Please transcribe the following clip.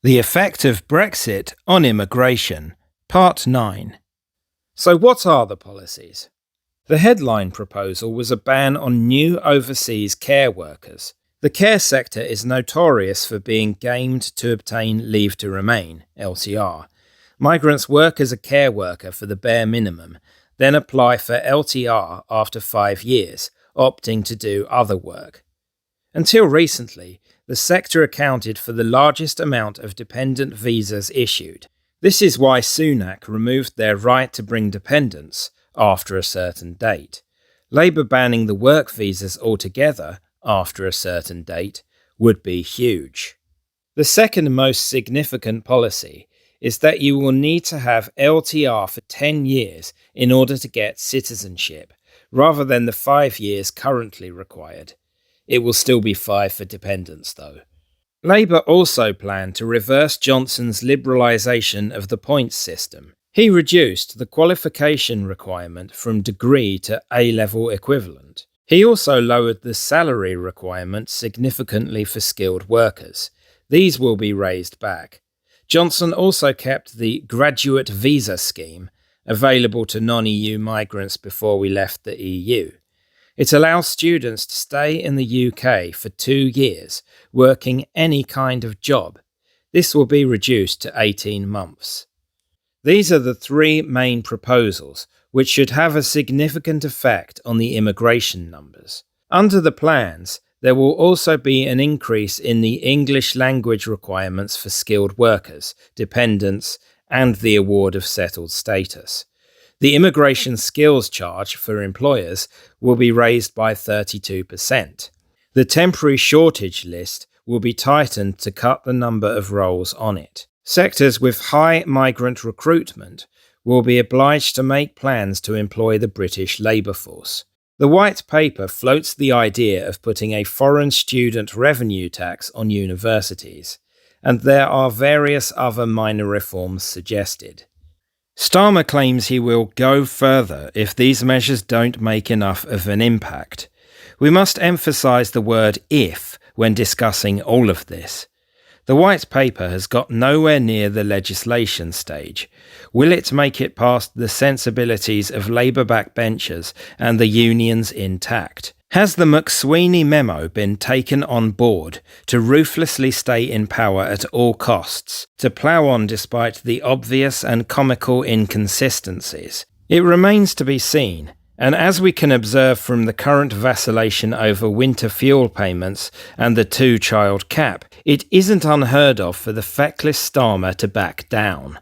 The Effect of Brexit on Immigration, Part 9. So what are the policies? The headline proposal was a ban on new overseas care workers. The care sector is notorious for being gamed to obtain leave to remain, LTR. Migrants work as a care worker for the bare minimum, then apply for LTR after 5 years, opting to do other work. Until recently, the sector accounted for the largest amount of dependent visas issued. This is why Sunak removed their right to bring dependents after a certain date. Labour banning the work visas altogether after a certain date would be huge. The second most significant policy is that you will need to have LTR for 10 years in order to get citizenship, rather than the 5 years currently required. It will still be 5 for dependents, though. Labour also planned to reverse Johnson's liberalisation of the points system. He reduced the qualification requirement from degree to A-level equivalent. He also lowered the salary requirement significantly for skilled workers. These will be raised back. Johnson also kept the graduate visa scheme available to non-EU migrants before we left the EU. It allows students to stay in the UK for 2 years, working any kind of job. This will be reduced to 18 months. These are the 3 main proposals, which should have a significant effect on the immigration numbers. Under the plans, there will also be an increase in the English language requirements for skilled workers, dependents, and the award of settled status. The immigration skills charge for employers will be raised by 32%. The temporary shortage list will be tightened to cut the number of roles on it. Sectors with high migrant recruitment will be obliged to make plans to employ the British labour force. The White Paper floats the idea of putting a foreign student revenue tax on universities, and there are various other minor reforms suggested. Starmer claims he will go further if these measures don't make enough of an impact. We must emphasise the word "if" when discussing all of this. The White Paper has got nowhere near the legislation stage. Will it make it past the sensibilities of Labour backbenchers and the unions intact? Has the McSweeney memo been taken on board to ruthlessly stay in power at all costs, to plough on despite the obvious and comical inconsistencies? It remains to be seen, and as we can observe from the current vacillation over winter fuel payments and the 2-child cap, it isn't unheard of for the feckless Starmer to back down.